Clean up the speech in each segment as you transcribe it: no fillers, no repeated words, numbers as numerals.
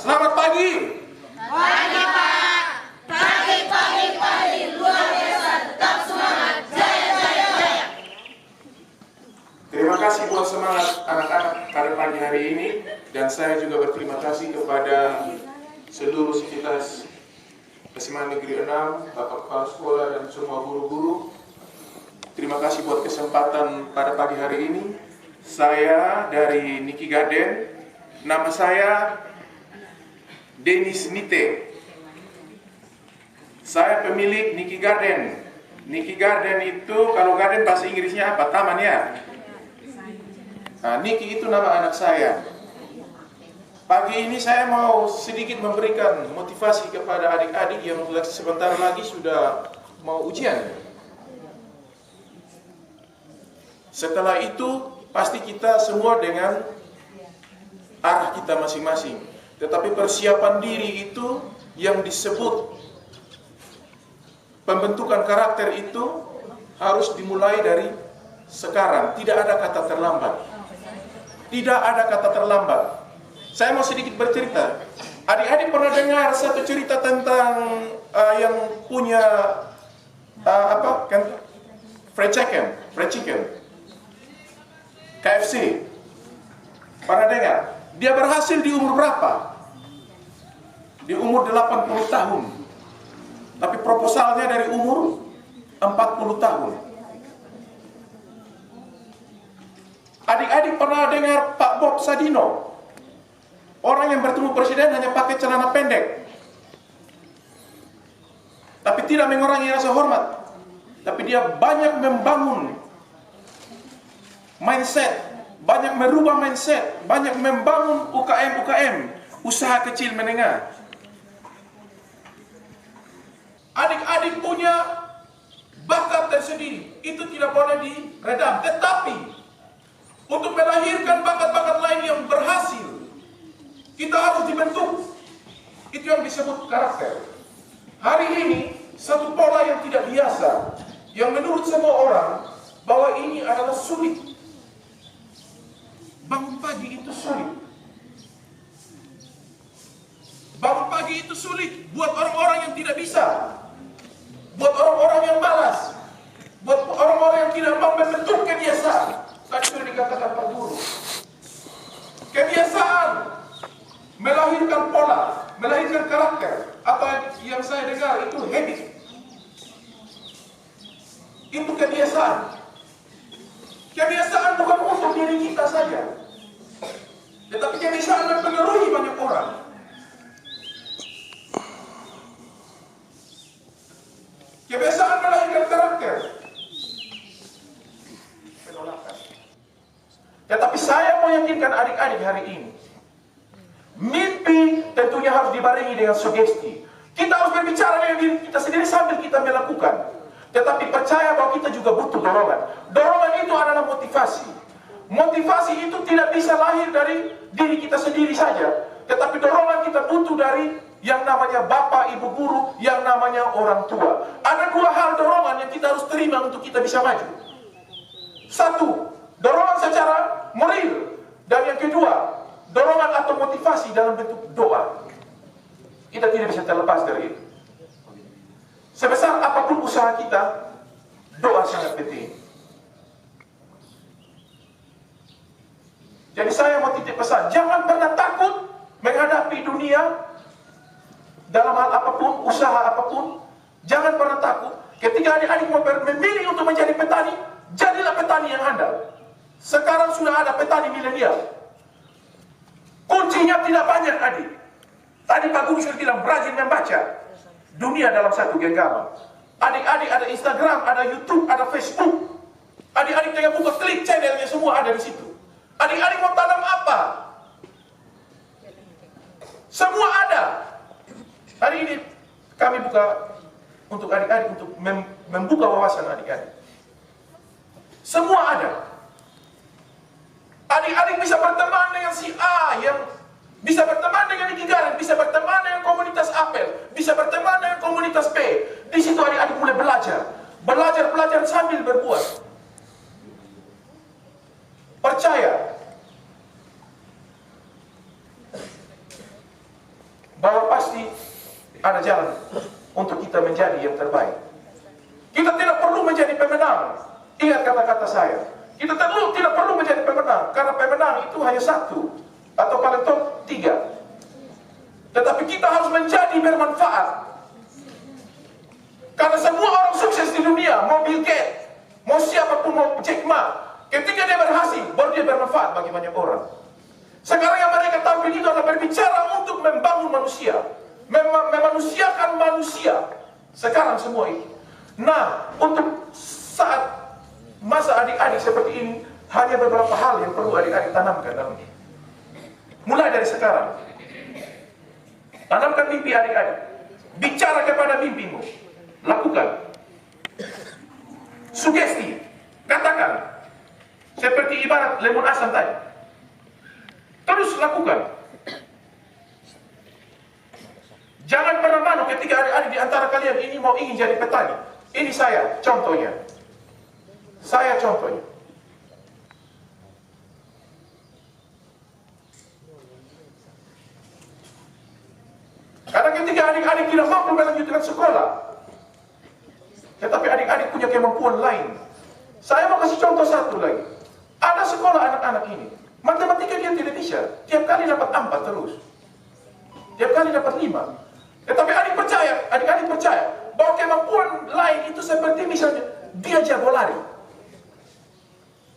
Selamat pagi. Pagi Pak. Pagi. Luar biasa. Tetap semangat. Jaya, jaya, jaya. Terima kasih buat semangat anak-anak pada pagi hari ini. Dan saya juga berterima kasih kepada seluruh sivitas SMA Negeri 6, Bapak Kepala Sekolah dan semua guru-guru. Terima kasih buat kesempatan pada pagi hari ini. Saya dari Niki Garden. Nama saya Denis Nite. Saya pemilik Niki Garden. Niki Garden itu kalau garden bahasa Inggrisnya apa? Taman ya? Nah, Niki itu nama anak saya. Pagi ini saya mau sedikit memberikan motivasi kepada adik-adik yang sebentar lagi sudah mau ujian. Setelah itu pasti kita semua dengan arah kita masing-masing. Tetapi persiapan diri itu yang disebut pembentukan karakter itu harus dimulai dari sekarang. Tidak ada kata terlambat. Tidak ada kata terlambat. Saya mau sedikit bercerita. Adik-adik pernah dengar satu cerita tentang yang punya fried chicken, KFC. Pernah dengar? Dia berhasil di umur berapa? Di umur 80 tahun. Tapi proposalnya dari umur 40 tahun. Adik-adik pernah dengar Pak Bob Sadino? Orang yang bertemu presiden hanya pakai celana pendek. Tapi tidak mengurangi rasa hormat. Tapi dia banyak membangun mindset, banyak merubah mindset, banyak membangun UKM, usaha kecil menengah. Adik-adik punya bakat tersendiri, itu tidak boleh diredam. Tetapi untuk melahirkan bakat-bakat lain yang berhasil, kita harus dibentuk. Itu yang disebut karakter. Hari ini satu pola yang tidak biasa, yang menurut semua orang bahwa ini adalah sulit. Bangun pagi itu sulit. Bangun pagi itu sulit buat orang-orang yang tidak bisa. Buat orang-orang yang malas. Buat orang-orang yang tidak mau membentuk kebiasaan. Tadi sudah dikatakan Pak Guru. Kebiasaan melahirkan pola, melahirkan karakter. Apa yang saya dengar itu habit. Itu kebiasaan. Kebiasaan bukan untuk diri kita saja, tetapi kebiasaan mempengaruhi banyak orang. Kebiasaan melahirkan karakter. Tetapi saya mau yakinkan adik-adik hari ini, mimpi tentunya harus dibarengi dengan sugesti. Kita harus berbicara dengan diri kita sendiri sambil kita melakukan. Tetapi percaya bahwa kita juga butuh dorongan. Dorongan itu adalah motivasi. Motivasi itu tidak bisa lahir dari diri kita sendiri saja. Tetapi dorongan kita butuh dari yang namanya bapak, ibu guru, yang namanya orang tua. Ada dua hal dorongan yang kita harus terima untuk kita bisa maju. Satu, dorongan secara moral. Dan yang kedua, dorongan atau motivasi dalam bentuk doa. Kita tidak bisa terlepas dari itu. Sebesar apapun usaha kita, doa sangat penting. Jadi saya mau titip pesan, jangan pernah takut menghadapi dunia dalam hal apapun, usaha apapun. Jangan pernah takut. Ketika adik-adik mau memilih untuk menjadi petani, jadilah petani yang handal. Sekarang sudah ada petani milenial. Kuncinya tidak banyak, adik. Tadi Pak Guru sudah bilang, rajin membaca. Dunia dalam satu genggaman. Adik-adik ada Instagram, ada YouTube, ada Facebook. Adik-adik tinggal buka, klik channelnya, semua ada di situ. Adik-adik mau tanam apa? Semua ada. Hari ini kami buka untuk adik-adik, untuk membuka wawasan adik-adik. Semua ada. Adik-adik bisa berteman dengan si A, yang bisa berteman dengan Niki Garden, bisa berteman dengan komunitas Apel, bisa berteman dengan komunitas B. Di situ adik-adik mulai belajar. Belajar sambil berbuat. Percaya. bahwa pasti ada jalan untuk kita menjadi yang terbaik. Kita tidak perlu menjadi pemenang. Ingat kata-kata saya. Kita tidak perlu menjadi pemenang, karena pemenang itu hanya satu atau paling top 3. Tetapi kita harus menjadi bermanfaat. Karena semua orang sukses di dunia, mau Bill Gates, mau siapapun, mau Jack Ma, ketika dia berhasil, baru dia bermanfaat bagi banyak orang. Sekarang yang mereka tampil itu adalah berbicara untuk membangun manusia, memanusiakan manusia. Sekarang semua itu. Nah, untuk saat masa adik-adik seperti ini, hanya beberapa hal yang perlu adik-adik tanamkan dalam ini. Mulai dari sekarang, tanamkan mimpi adik-adik. Bicara kepada mimpimu, lakukan. Sugesti, katakan. Seperti ibarat lemon asam tadi. Terus lakukan. Jangan pernah malu ketika adik-adik di antara kalian ini ingin jadi petani. Ini saya, contohnya. Saya contohnya. Karena ketika adik-adik tidak mampu melanjutkan sekolah, tetapi adik-adik punya kemampuan lain. Saya mau kasih contoh satu lagi. Ada sekolah anak-anak ini, matematika dia tidak bisa. Tiap kali dapat 4 terus. Tiap kali dapat 5. Tetapi adik-adik percaya bahwa kemampuan lain itu seperti misalnya dia jago lari.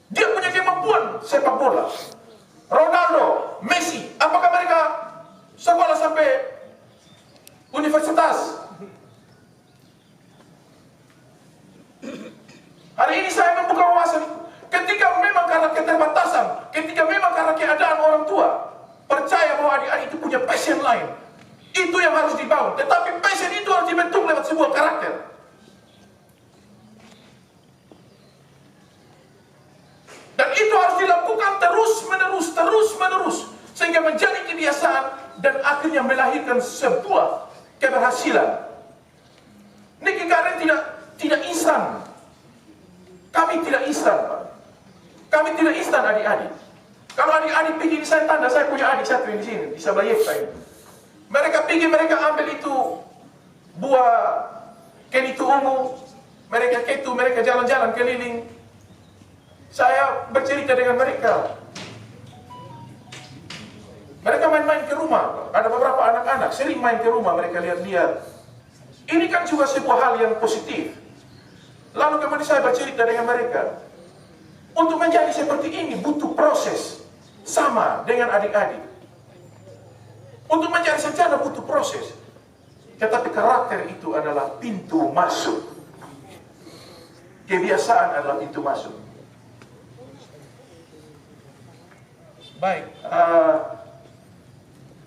Dia punya kemampuan sepak bola. Ronaldo, Messi, apakah mereka sekolah sampai universitas? Hari ini saya membuka wawasan. Ketika memang karena keterbatasan, ketika memang karena keadaan orang tua, percaya bahwa adik-adik itu punya passion lain. Itu yang harus dibangun. Tetapi passion itu harus dibentuk lewat sebuah karakter. Dan itu harus dilakukan terus-menerus. Sehingga menjadi kebiasaan dan akhirnya melahirkan sebuah keberhasilan. Niki Karen tidak instan. Kami tidak instan, Pak. Kami tidak instan adik-adik. Kalau adik-adik pergi, saya tanda, saya punya adik satu yang di sini, di sebelah Yekta ini. Mereka pergi, mereka ambil itu buah kenitu ungu, mereka jalan-jalan keliling. Saya bercerita dengan mereka. Mereka main-main ke rumah. Ada beberapa anak-anak sering main ke rumah, mereka lihat-lihat. Ini kan juga sebuah hal yang positif. Lalu kemudian saya bercerita dengan mereka. Untuk menjadi seperti ini butuh proses. Sama dengan adik-adik. Untuk menjadi sarjana butuh proses. Tetapi karakter itu adalah pintu masuk. Kebiasaan adalah pintu masuk. Baik,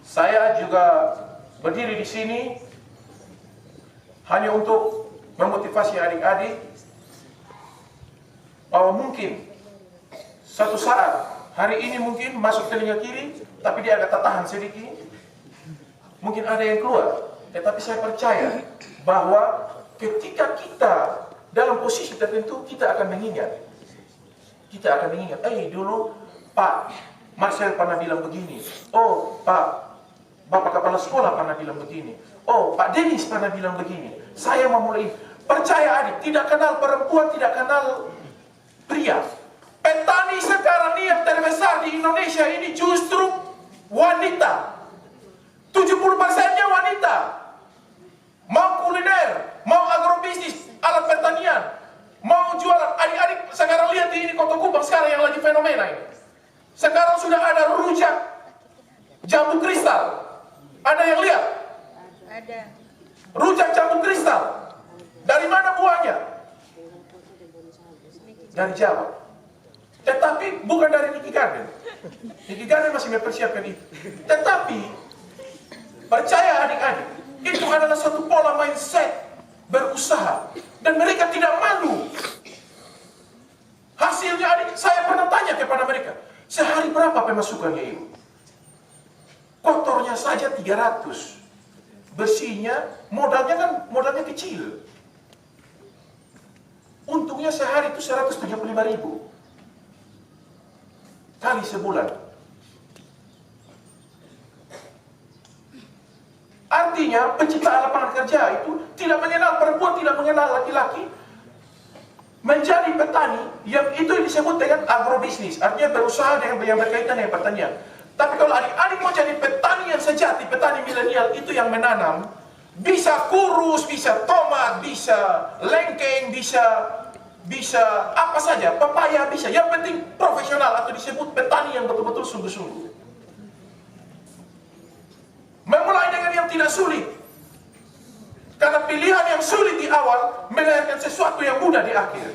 saya juga berdiri di sini hanya untuk memotivasi adik-adik bahwa mungkin satu saat, hari ini mungkin masuk telinga kiri, tapi dia agak tertahan sedikit. Mungkin ada yang keluar, tetapi saya percaya bahwa ketika kita dalam posisi tertentu, kita akan mengingat. Kita akan mengingat, dulu Pak Marcel pernah bilang begini. Oh, Bapak Kepala Sekolah pernah bilang begini. Oh, Pak Dennis pernah bilang begini. Saya memulai. Percaya adik, tidak kenal perempuan, tidak kenal pria. Petani sekarang ini yang terbesar di Indonesia ini justru wanita. 70%-nya wanita. Mau kuliner, mau agrobisnis, alat pertanian, mau jualan. Adik-adik sekarang lihat di ini Kota Kupang sekarang yang lagi fenomena ini. Sekarang sudah ada rujak jambu kristal. Ada yang lihat? Ada. Rujak jambu kristal. Dari mana buahnya? Dari Jawa. Tetapi bukan dari Niki Garden. Niki Garden masih mempersiapkan itu. Tetapi percaya adik-adik, itu adalah satu pola mindset berusaha. Dan mereka tidak malu. Hasilnya adik, saya pernah tanya kepada mereka, sehari berapa pemasukannya ibu? Kotornya saja 300. Bersihnya, modalnya kecil. Untungnya sehari itu 175.000 kali sebulan. artinya penciptaan lapangan kerja itu tidak mengenal perempuan, tidak mengenal laki-laki. Menjadi petani yang itu disebut dengan agrobisnis, artinya berusaha dengan yang berkaitan dengan pertanian. Tapi kalau adik-adik mau jadi petani yang sejati, petani milenial, itu yang menanam, bisa kurus, bisa tomat, bisa lengkeng, bisa apa saja, pepaya bisa. Yang penting profesional atau disebut petani yang betul-betul sungguh-sungguh. Memulai dengan yang tidak sulit. Karena pilihan yang sulit di awal melahirkan sesuatu yang mudah di akhir.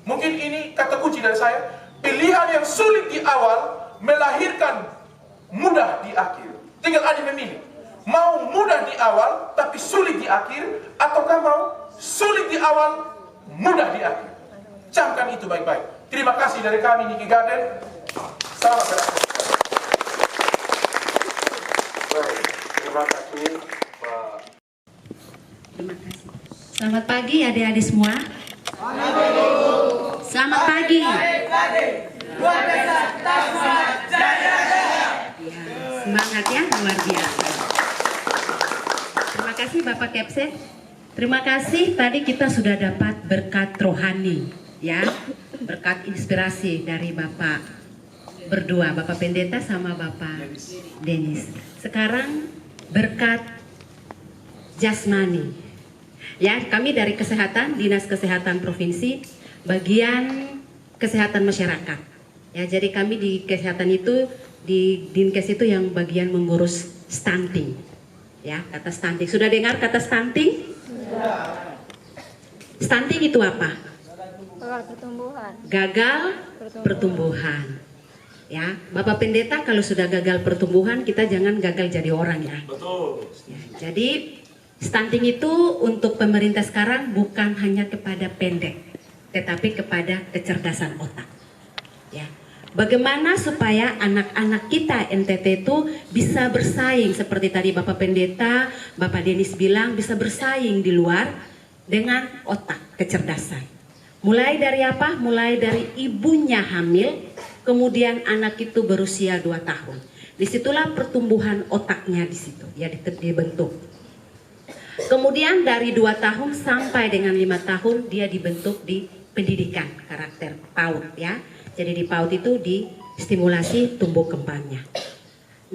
Mungkin ini kata kunci dari saya. Pilihan yang sulit di awal melahirkan mudah di akhir. Tinggal adik memilih. Mau mudah di awal tapi sulit di akhir, ataukah mau sulit di awal, mudah di akhir. Camkan itu baik-baik. Terima kasih dari kami Niki Garden. Selamat beraktivitas. Baik, terima kasih Pak. Terima kasih. Selamat pagi adik-adik semua. Selamat pagi. Luar biasa, tetap semangat, jaya jaya. Ya, semangat ya, luar biasa. Terima kasih Bapak Kepsen. Terima kasih tadi kita sudah dapat berkat rohani, ya, berkat inspirasi dari Bapak berdua, Bapak Pendeta sama Bapak Denis. Sekarang berkat jasmani. Ya, kami dari kesehatan, Dinas Kesehatan Provinsi, bagian kesehatan masyarakat. Ya, jadi kami di kesehatan itu, di Dinkes itu yang bagian mengurus stunting. Ya, kata stunting. Sudah dengar kata stunting? Stunting itu apa? Gagal pertumbuhan. Gagal pertumbuhan. Ya, Bapak Pendeta, kalau sudah gagal pertumbuhan, kita jangan gagal jadi orang ya. Betul. Ya, jadi stunting itu untuk pemerintah sekarang bukan hanya kepada pendek, tetapi kepada kecerdasan otak. Ya, bagaimana supaya anak-anak kita NTT itu bisa bersaing seperti tadi Bapak Pendeta, Bapak Denis bilang, bisa bersaing di luar dengan otak, kecerdasan. Mulai dari apa? Mulai dari ibunya hamil, kemudian anak itu berusia 2 tahun. Disitulah pertumbuhan otaknya di situ, ya dibentuk. Kemudian dari 2 tahun sampai dengan 5 tahun dia dibentuk di pendidikan karakter PAUD ya. Jadi di PAUD itu distimulasi tumbuh kembangnya.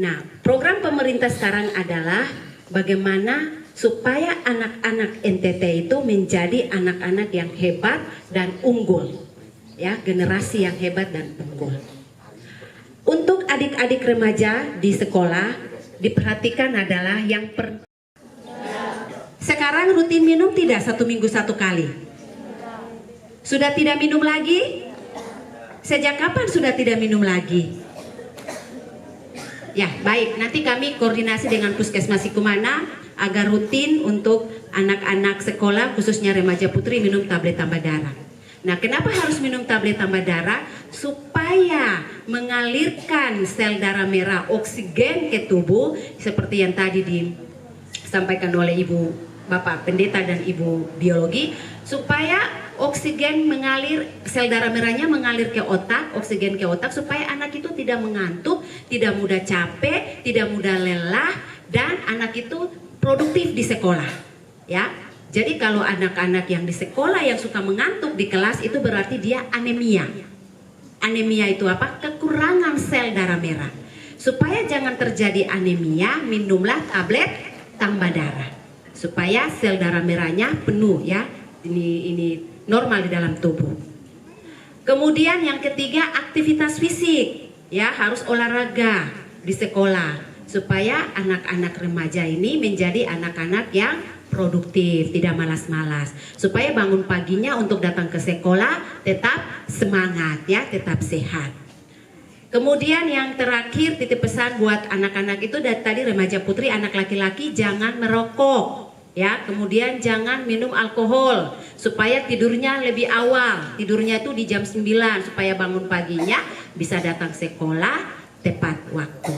Nah, program pemerintah sekarang adalah bagaimana supaya anak-anak NTT itu menjadi anak-anak yang hebat dan unggul. Ya, generasi yang hebat dan unggul. Untuk adik-adik remaja di sekolah diperhatikan adalah yang sekarang rutin minum tidak 1 minggu 1 kali? Sudah tidak minum lagi? Sejak kapan sudah tidak minum lagi? Ya, baik. Nanti kami koordinasi dengan Puskesmas Sikumana agar rutin untuk anak-anak sekolah khususnya remaja putri minum tablet tambah darah. Nah, kenapa harus minum tablet tambah darah? Supaya mengalirkan sel darah merah oksigen ke tubuh seperti yang tadi disampaikan oleh Ibu Bapak Pendeta dan Ibu Biologi, supaya oksigen mengalir, sel darah merahnya mengalir ke otak, oksigen ke otak supaya anak itu tidak mengantuk, tidak mudah capek, tidak mudah lelah, dan anak itu produktif di sekolah. Ya. Jadi kalau anak-anak yang di sekolah yang suka mengantuk di kelas itu berarti dia anemia. Anemia itu apa? Kekurangan sel darah merah. Supaya jangan terjadi anemia, minumlah tablet tambah darah. Supaya sel darah merahnya penuh ya. Ini normal di dalam tubuh. Kemudian yang ketiga, aktivitas fisik. Ya, harus olahraga di sekolah supaya anak-anak remaja ini menjadi anak-anak yang produktif, tidak malas-malas, supaya bangun paginya untuk datang ke sekolah tetap semangat ya, tetap sehat. Kemudian yang terakhir titip pesan buat anak-anak itu dari tadi remaja putri, anak laki-laki jangan merokok ya, kemudian jangan minum alkohol supaya tidurnya lebih awal, tidurnya itu di jam 9 supaya bangun paginya bisa datang sekolah tepat waktu.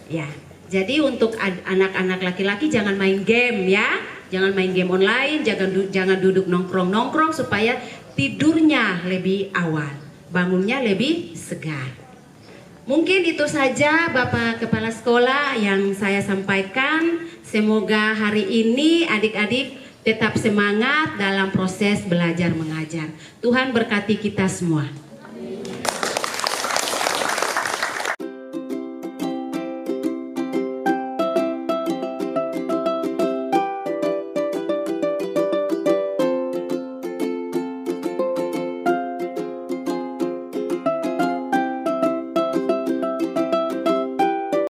Ya. Jadi untuk anak-anak laki-laki jangan main game ya, jangan main game online, jangan duduk nongkrong-nongkrong supaya tidurnya lebih awal, bangunnya lebih segar. Mungkin itu saja Bapak Kepala Sekolah yang saya sampaikan. Semoga hari ini adik-adik tetap semangat dalam proses belajar mengajar. Tuhan berkati kita semua.